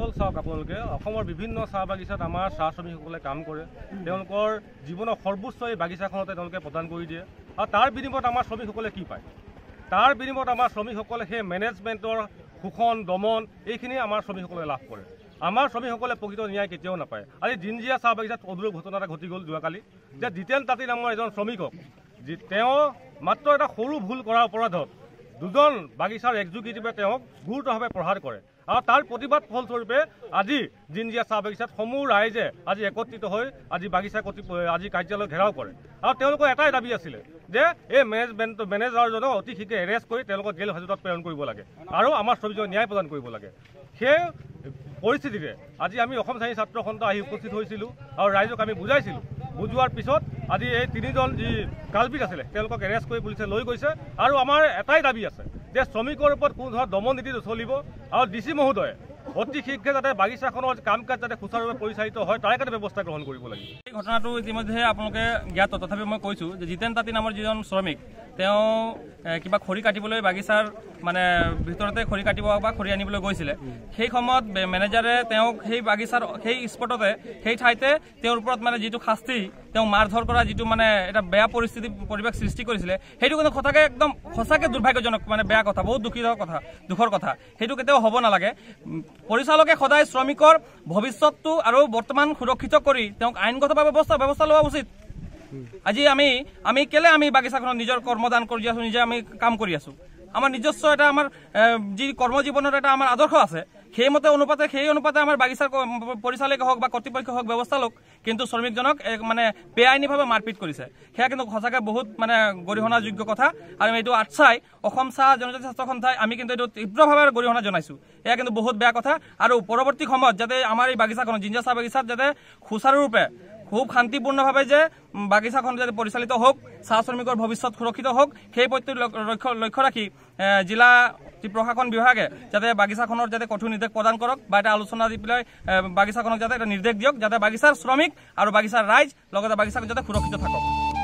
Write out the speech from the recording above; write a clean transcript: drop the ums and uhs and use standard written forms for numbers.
হল চাওক আপোনালোকে অসমৰ বিভিন্ন চাহ বাগিচাত আমাৰ চাহ শ্ৰমিকসকলে কাম কৰে তেওঁলোকৰ জীৱনৰ সৰ্বোচ্চ এই বাগিচাখনতে তেওঁলোকে প্ৰদান কৰি দিয়ে আৰু তাৰ বিনিময়ত আমাৰ শ্ৰমিকসকলে কি পায় তাৰ বিনিময়ত আমাৰ শ্ৰমিকসকলে সেই মেনেজমেণ্টৰ শোষণ দমন এইখিনি আমাৰ শ্ৰমিকসকলে লাভ কৰে আমাৰ শ্ৰমিকসকলে প্ৰকৃত ন্যায় কেতিয়াও নাপায় আজি জিঞ্জিয়া চাহ বাগিচাত অদূৰ ঘটনা এটা ঘটি গ'ল যোৱাকালি যে জিতেন তাঁতী নামৰ এজন শ্ৰমিকক তেওঁ মাত্ৰ এটা সৰু ভুল কৰাৰ অপৰাধত দুজন বাগিচাৰ এক্সিকিউটিভে তেওঁক গুৰুতৰভাৱে প্ৰহাৰ কৰে আৰু তাৰ প্ৰতিবাদ ফলস্বৰূপে আজি জিঞ্জিয়া চাহ বাগিচাত সমূহ ৰাইজে আজি একত্ৰিত হৈ আজি বাগিচা আজি কাৰ্যালয় ঘেৰাও কৰে আৰু তেওঁলোকৰ এটাই দাবী আছিলে যে এই মেনেজাৰজনক অতি শীঘ্ৰে এৰেষ্ট কৰি তেওঁলোকক জেল হাজতত প্ৰেৰণ কৰিব লাগে আৰু আমাৰ শ্ৰমিকক ন্যায় প্ৰদান কৰিব লাগে সেই পৰিস্থিতিতে আজি আমি অসম শ্ৰেণী ছাত্ৰ সন্থা আহি উপস্থিত হৈছিলোঁ আৰু ৰাইজক আমি বুজাইছিলোঁ বুজোৱাৰ পিছত আজি এই তিনিজন যি কালপিত আছিলে তেওঁলোকক এৰেষ্ট কৰি পুলিচে লৈ গৈছে আৰু আমাৰ এটাই দাবী আছে যে শ্ৰমিকৰ ওপৰত কোনো ধৰণৰ দমন নীতি নচলিব আৰু ডি চি মহোদয়ে অতি শীঘ্ৰে যাতে বাগিচাখনৰ কাম কাজ যাতে সুচাৰুৰূপে পৰিচালিত হয় তাৰ কাৰণে ব্যৱস্থা গ্ৰহণ কৰিব লাগিব এই ঘটনাটো ইতিমধ্যে আপোনালোকে জ্ঞাত তথাপি মই কৈছোঁ যে জিতেন তাঁতী নামৰ যিজন শ্ৰমিক তেওঁ কিবা খৰি কাটিবলৈ বাগিচাৰ মানে ভিতৰতে খৰি কাটিব বা খৰি আনিবলৈ গৈছিলে সেই সময়ত মেনেজাৰে তেওঁক সেই বাগিচাৰ সেই স্পটতে সেই ঠাইতে তেওঁৰ ওপৰত মানে যিটো শাস্তি তেওঁ মাৰ ধৰ কৰা যিটো মানে এটা বেয়া পৰিৱেশ সৃষ্টি কৰিছিলে সেইটো কিন্তু সঁচাকৈ একদম সঁচাকৈ দুৰ্ভাগ্যজনক মানে বেয়া কথা বহুত দুখৰ কথা সেইটো কেতিয়াও হ'ব নালাগে পৰিচালকে সদায় শ্ৰমিকৰ ভৱিষ্যতটো আৰু বৰ্তমান সুৰক্ষিত কৰি তেওঁক আইনগতভাৱে ব্যৱস্থা লোৱা উচিত আজি আমি কেলে আমি বাগিচাখনত নিজৰ কৰ্মদান কৰি আছোঁ নিজে আমি কাম কৰি আছোঁ আমাৰ নিজস্ব এটা আমাৰ যি কৰ্মজীৱনৰ এটা আমাৰ আদৰ্শ আছে সেই অনুপাতে আমাৰ বাগিচাৰ পৰিচালকে হওক বা কৰ্তৃপক্ষ হওক ব্যৱস্থা লওক কিন্তু শ্ৰমিকজনক মানে বেআইনীভাৱে মাৰপিট কৰিছে সেয়া কিন্তু সঁচাকৈ বহুত মানে গৰিহণাযোগ্য কথা আৰু এইটো আটচাই অসম চাহ জনজাতি ছাত্ৰ সন্থাই আমি কিন্তু এইটো তীব্ৰভাৱে গৰিহণা জনাইছোঁ এয়া কিন্তু বহুত বেয়া কথা আৰু পৰৱৰ্তী সময়ত যাতে আমাৰ এই বাগিচাখনত জিঞ্জিয়া চাহ বাগিচাত যাতে সুচাৰুৰূপে খুব শান্তিপূৰ্ণভাৱে যে বাগিচাখন যাতে পৰিচালিত হওক চাহ শ্ৰমিকৰ ভৱিষ্যত সুৰক্ষিত হওক সেই প্ৰতি লক্ষ্য ৰাখি জিলা প্ৰশাসন বিভাগে যাতে বাগিচাখনৰ যাতে কঠোৰ নিৰ্দেশ প্ৰদান কৰক বা এটা আলোচনা দি পেলাই বাগিচাখনক যাতে এটা নিৰ্দেশ দিয়ক যাতে বাগিচাৰ শ্ৰমিক আৰু বাগিচাৰ ৰাইজ লগতে বাগিচাখন যাতে সুৰক্ষিত থাকক।